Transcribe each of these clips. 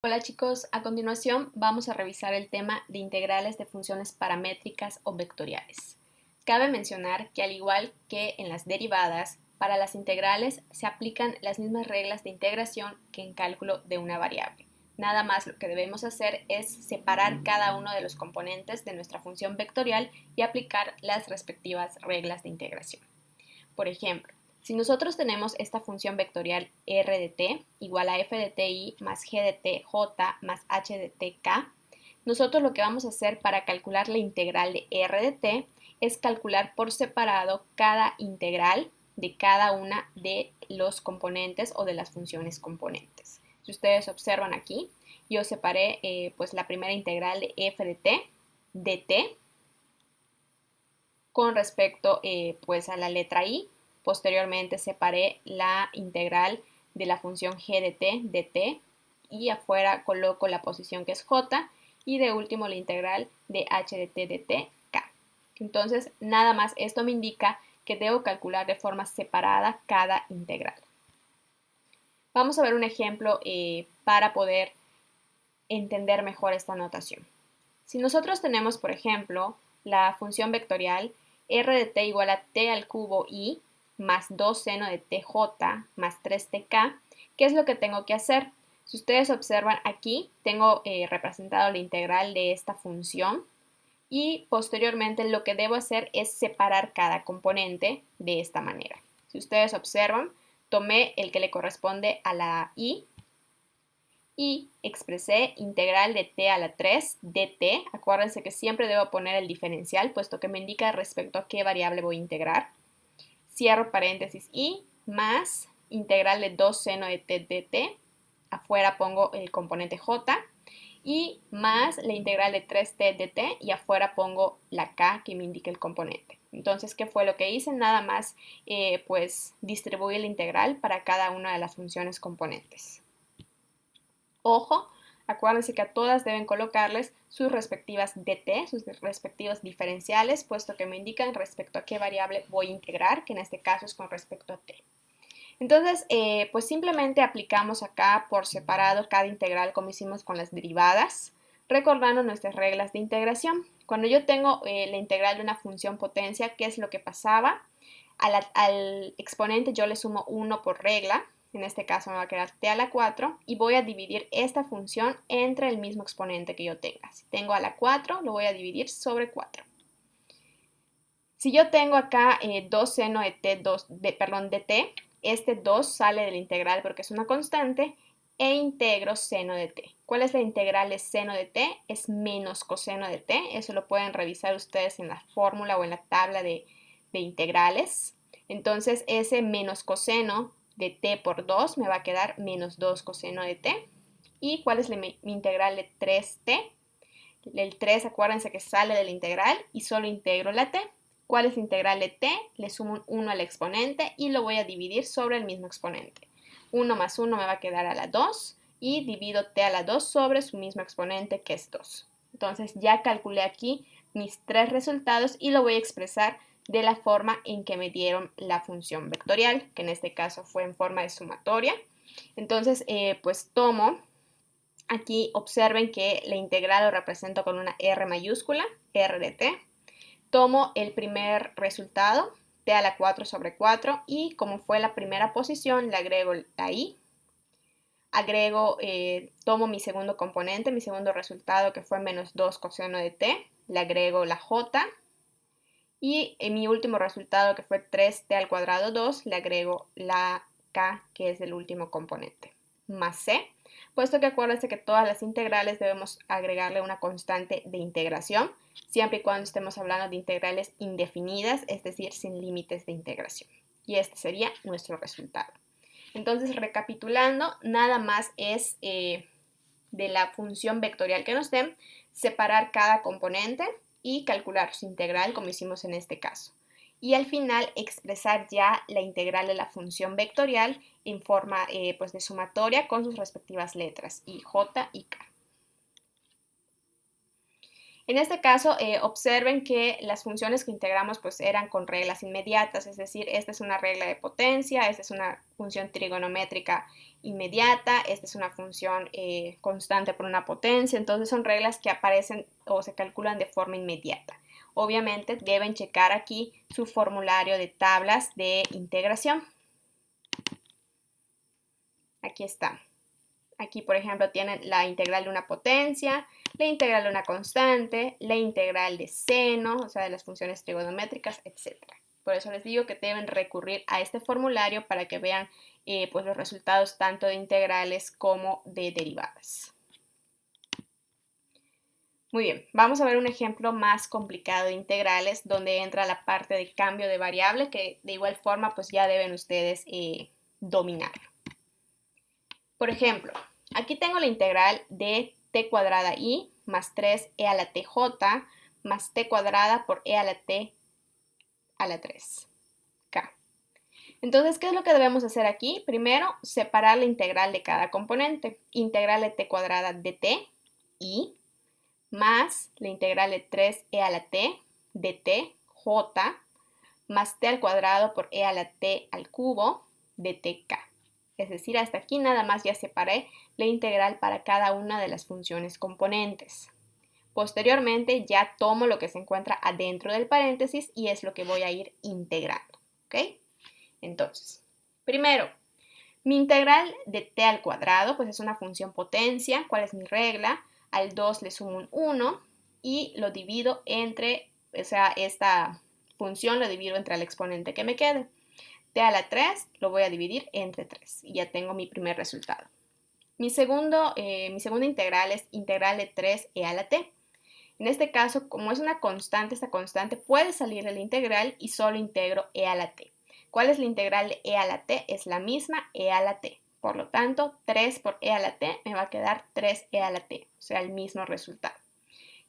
Hola chicos, a continuación vamos a revisar el tema de integrales de funciones paramétricas o vectoriales. Cabe mencionar que al igual que en las derivadas, para las integrales se aplican las mismas reglas de integración que en cálculo de una variable. Nada más lo que debemos hacer es separar cada uno de los componentes de nuestra función vectorial y aplicar las respectivas reglas de integración. Por ejemplo, si nosotros tenemos esta función vectorial r de t igual a f de ti más g de t j más h de t k, nosotros lo que vamos a hacer para calcular la integral de r de t es calcular por separado cada integral de cada una de los componentes o de las funciones componentes. Si ustedes observan aquí, yo separé pues la primera integral de f de t dt con respecto pues a la letra i. Posteriormente separé la integral de la función g de t dt y afuera coloco la posición que es j y de último la integral de h de t dt k. Entonces nada más esto me indica que debo calcular de forma separada cada integral. Vamos a ver un ejemplo para poder entender mejor esta notación. Si nosotros tenemos, por ejemplo, la función vectorial r de t igual a t al cubo i más 2 seno de tj más 3tk, ¿qué es lo que tengo que hacer? Si ustedes observan aquí, tengo representado la integral de esta función y posteriormente lo que debo hacer es separar cada componente de esta manera. Si ustedes observan, tomé el que le corresponde a la i y expresé integral de t a la 3 dt. Acuérdense que siempre debo poner el diferencial, puesto que me indica respecto a qué variable voy a integrar. Cierro paréntesis y más integral de 2 seno de t dt. Afuera pongo el componente j y más la integral de 3t dt y afuera pongo la k que me indica el componente. Entonces, ¿qué fue lo que hice? Nada más pues distribuir la integral para cada una de las funciones componentes. Ojo, acuérdense que a todas deben colocarles sus respectivas dt, sus respectivos diferenciales, puesto que me indican respecto a qué variable voy a integrar, que en este caso es con respecto a t. Entonces, pues simplemente aplicamos acá por separado cada integral como hicimos con las derivadas, recordando nuestras reglas de integración. Cuando yo tengo la integral de una función potencia, ¿qué es lo que pasaba? Al exponente yo le sumo 1 por regla, en este caso me va a quedar t a la 4, y voy a dividir esta función entre el mismo exponente que yo tenga. Si tengo a la 4, lo voy a dividir sobre 4. Si yo tengo acá 2 seno de t, de t, este 2 sale de la integral porque es una constante, e integro seno de t. ¿Cuál es la integral de seno de t? Es menos coseno de t. Eso lo pueden revisar ustedes en la fórmula o en la tabla de integrales. Entonces ese menos coseno de t por 2 me va a quedar menos 2 coseno de t. ¿Y cuál es mi integral de 3t? El 3, acuérdense que sale de la integral y solo integro la t. ¿Cuál es la integral de t? Le sumo un 1 al exponente y lo voy a dividir sobre el mismo exponente. 1 más 1 me va a quedar a la 2 y divido t a la 2 sobre su mismo exponente que es 2. Entonces ya calculé aquí mis tres resultados y lo voy a expresar de la forma en que me dieron la función vectorial, que en este caso fue en forma de sumatoria. Entonces, pues tomo, aquí observen que la integral lo represento con una R mayúscula, R de t. Tomo el primer resultado, t a la 4 sobre 4, y como fue la primera posición, le agrego la i. Tomo mi segundo componente, mi segundo resultado que fue menos 2 coseno de t, le agrego la j. Y en mi último resultado, que fue 3t al cuadrado 2, le agrego la k, que es el último componente, más c, puesto que acuérdense que todas las integrales debemos agregarle una constante de integración, siempre y cuando estemos hablando de integrales indefinidas, es decir, sin límites de integración. Y este sería nuestro resultado. Entonces, recapitulando, nada más es de la función vectorial que nos den, separar cada componente y calcular su integral como hicimos en este caso. Y al final expresar ya la integral de la función vectorial en forma pues de sumatoria con sus respectivas letras i, j y k. En este caso, observen que las funciones que integramos pues eran con reglas inmediatas, es decir, esta es una regla de potencia, esta es una función trigonométrica inmediata, esta es una función constante por una potencia, entonces son reglas que aparecen o se calculan de forma inmediata. Obviamente deben checar aquí su formulario de tablas de integración. Aquí está. Aquí, por ejemplo, tienen la integral de una potencia, la integral de una constante, la integral de seno, o sea, de las funciones trigonométricas, etc. Por eso les digo que deben recurrir a este formulario para que vean pues los resultados tanto de integrales como de derivadas. Muy bien, vamos a ver un ejemplo más complicado de integrales donde entra la parte de cambio de variable que de igual forma pues ya deben ustedes dominar. Por ejemplo, aquí tengo la integral de t cuadrada i más 3e a la tj más t cuadrada por e a la t a la 3k. Entonces, ¿qué es lo que debemos hacer aquí? Primero, separar la integral de cada componente. Integral de t cuadrada de t, i, más la integral de 3e a la t de t, j, más t al cuadrado por e a la t al cubo de tk. Es decir, hasta aquí nada más ya separé la integral para cada una de las funciones componentes. Posteriormente ya tomo lo que se encuentra adentro del paréntesis y es lo que voy a ir integrando. ¿Ok? Entonces, primero, mi integral de t al cuadrado, pues es una función potencia. ¿Cuál es mi regla? Al 2 le sumo un 1 y lo divido entre, o sea, esta función lo divido entre el exponente que me quede. T a la 3 lo voy a dividir entre 3 y ya tengo mi primer resultado. Mi segunda integral es integral de 3e a la t. En este caso, como es una constante, esta constante puede salir de la integral y solo integro e a la t. ¿Cuál es la integral de e a la t? Es la misma e a la t. Por lo tanto, 3 por e a la t me va a quedar 3e a la t, o sea, el mismo resultado.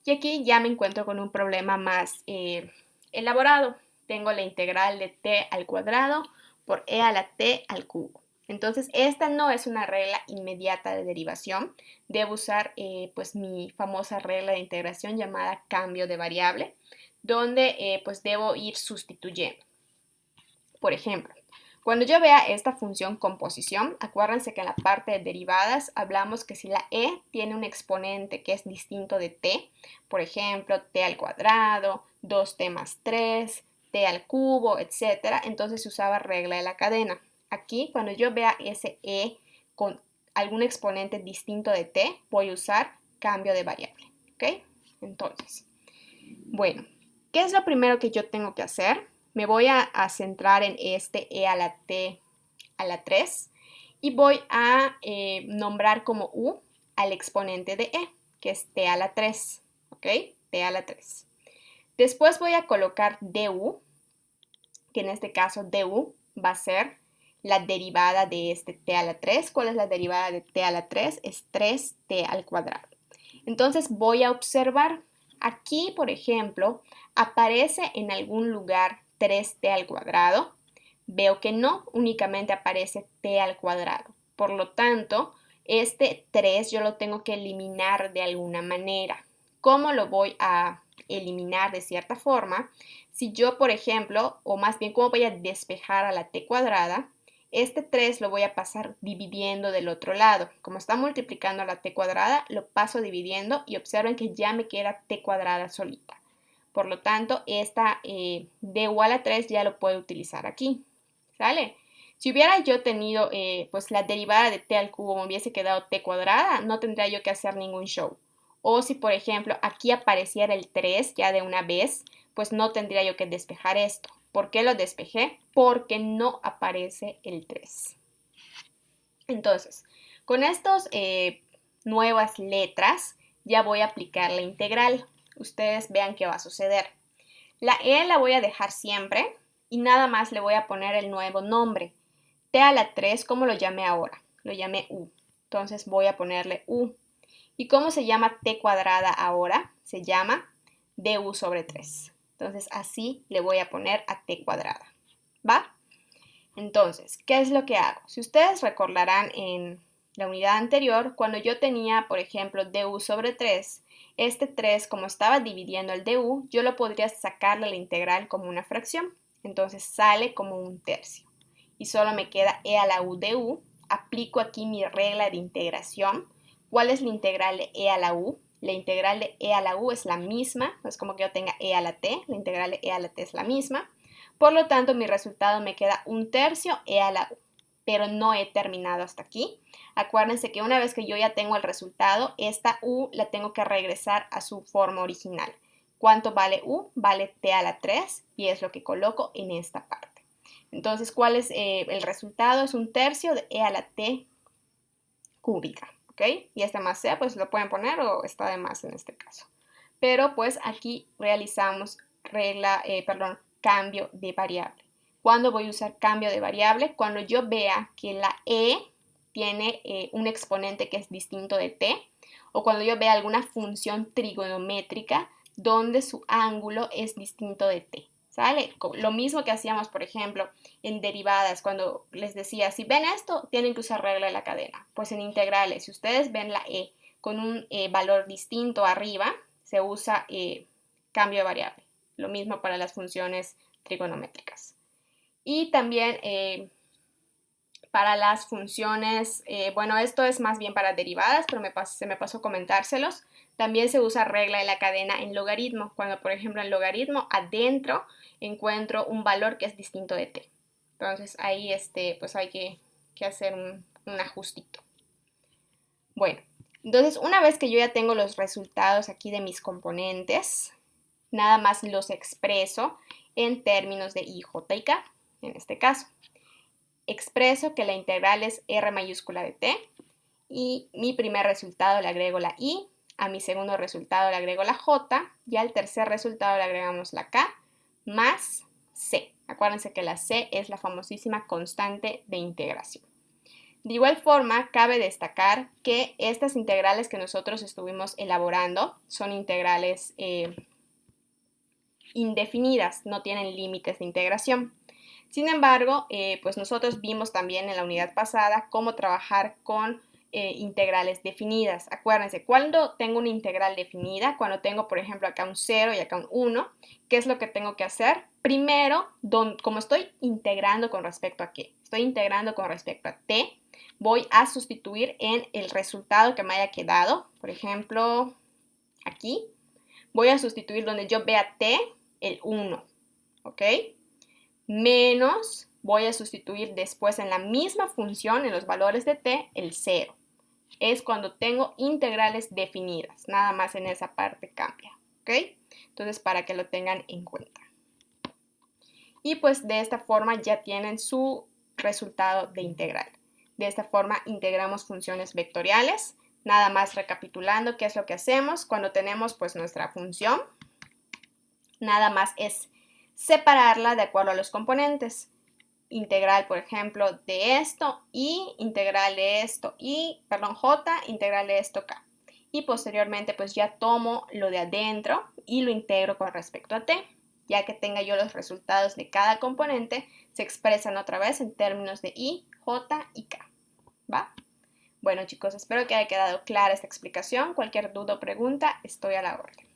Y aquí ya me encuentro con un problema más elaborado. Tengo la integral de t al cuadrado por e a la t al cubo. Entonces, esta no es una regla inmediata de derivación. Debo usar pues mi famosa regla de integración llamada cambio de variable, donde pues debo ir sustituyendo. Por ejemplo, cuando yo vea esta función composición, acuérdense que en la parte de derivadas hablamos que si la e tiene un exponente que es distinto de t, por ejemplo, t al cuadrado, 2t más 3, t al cubo, etc., entonces se usaba regla de la cadena. Aquí, cuando yo vea ese e con algún exponente distinto de t, voy a usar cambio de variable. ¿Ok? Entonces, bueno, ¿qué es lo primero que yo tengo que hacer? Me voy a centrar en este e a la t a la 3 y voy a nombrar como u al exponente de e, que es t a la 3, ¿ok? T a la 3. Después voy a colocar du, que en este caso du va a ser la derivada de este t a la 3. ¿Cuál es la derivada de t a la 3? Es 3t al cuadrado. Entonces voy a observar. Aquí, por ejemplo, aparece en algún lugar 3t al cuadrado. Veo que no, únicamente aparece t al cuadrado. Por lo tanto, este 3 yo lo tengo que eliminar de alguna manera. ¿Cómo lo voy a eliminar de cierta forma? Si yo, por ejemplo, o más bien, ¿cómo voy a despejar a la t cuadrada? Este 3 lo voy a pasar dividiendo del otro lado. Como está multiplicando a la t cuadrada, lo paso dividiendo y observen que ya me queda t cuadrada solita. Por lo tanto, esta d igual a 3 ya lo puedo utilizar aquí. ¿Sale? Si hubiera yo tenido pues la derivada de t al cubo me hubiese quedado t cuadrada, no tendría yo que hacer ningún show. O si, por ejemplo, aquí apareciera el 3 ya de una vez, pues no tendría yo que despejar esto. ¿Por qué lo despejé? Porque no aparece el 3. Entonces, con estas nuevas letras ya voy a aplicar la integral. Ustedes vean qué va a suceder. La e la voy a dejar siempre y nada más le voy a poner el nuevo nombre. T a la 3, ¿cómo lo llamé ahora? Lo llamé u. Entonces voy a ponerle u. ¿Y cómo se llama t cuadrada ahora? Se llama du sobre 3. Entonces así le voy a poner a t cuadrada. ¿Va? Entonces, ¿qué es lo que hago? Si ustedes recordarán en la unidad anterior, cuando yo tenía, por ejemplo, du sobre 3, este 3, como estaba dividiendo el du, yo lo podría sacarle la integral como una fracción. Entonces sale como un tercio. Y solo me queda e a la u du. Aplico aquí mi regla de integración. ¿Cuál es la integral de e a la u? La integral de e a la u es la misma, no es como que yo tenga e a la t, la integral de e a la t es la misma. Por lo tanto, mi resultado me queda un tercio e a la u, pero no he terminado hasta aquí. Acuérdense que una vez que yo ya tengo el resultado, esta u la tengo que regresar a su forma original. ¿Cuánto vale u? Vale t a la 3 y es lo que coloco en esta parte. Entonces, ¿cuál es el resultado? Es un tercio de e a la t cúbica, ¿ok? Y este más c, pues lo pueden poner o está de más en este caso. Pero pues aquí realizamos cambio de variable. ¿Cuándo voy a usar cambio de variable? Cuando yo vea que la e tiene un exponente que es distinto de t, o cuando yo vea alguna función trigonométrica donde su ángulo es distinto de t. ¿Sale? Lo mismo que hacíamos, por ejemplo, en derivadas, cuando les decía, si ven esto, tienen que usar regla de la cadena. Pues en integrales, si ustedes ven la e con un valor distinto arriba, se usa cambio de variable. Lo mismo para las funciones trigonométricas. Y también para las funciones, bueno, esto es más bien para derivadas, pero se me pasó comentárselos. También se usa regla de la cadena en logaritmo, cuando por ejemplo en logaritmo adentro encuentro un valor que es distinto de t. Entonces ahí pues hay que hacer un ajustito. Bueno, entonces una vez que yo ya tengo los resultados aquí de mis componentes, nada más los expreso en términos de i, j y k, en este caso. Expreso que la integral es r mayúscula de t y mi primer resultado le agrego la i, a mi segundo resultado le agrego la j y al tercer resultado le agregamos la k más c. Acuérdense que la c es la famosísima constante de integración. De igual forma, cabe destacar que estas integrales que nosotros estuvimos elaborando son integrales indefinidas, no tienen límites de integración. Sin embargo, pues nosotros vimos también en la unidad pasada cómo trabajar con integrales definidas. Acuérdense, cuando tengo una integral definida, cuando tengo, por ejemplo, acá un 0 y acá un 1, ¿qué es lo que tengo que hacer? Primero, como estoy integrando con respecto a qué? Estoy integrando con respecto a t, voy a sustituir en el resultado que me haya quedado. Por ejemplo, aquí, voy a sustituir donde yo vea t, el 1, ¿ok? Menos, voy a sustituir después en la misma función, en los valores de t, el 0. Es cuando tengo integrales definidas, nada más en esa parte cambia, ¿ok? Entonces, para que lo tengan en cuenta. Y pues de esta forma ya tienen su resultado de integral. De esta forma integramos funciones vectoriales. Nada más recapitulando qué es lo que hacemos cuando tenemos pues nuestra función. Nada más es separarla de acuerdo a los componentes. Integral, por ejemplo, de esto y integral de esto y, perdón, j, integral de esto k. Y posteriormente pues ya tomo lo de adentro y lo integro con respecto a t. Ya que tenga yo los resultados de cada componente, se expresan otra vez en términos de i, j y k. ¿Va? Bueno chicos, espero que haya quedado clara esta explicación. Cualquier duda o pregunta, estoy a la orden.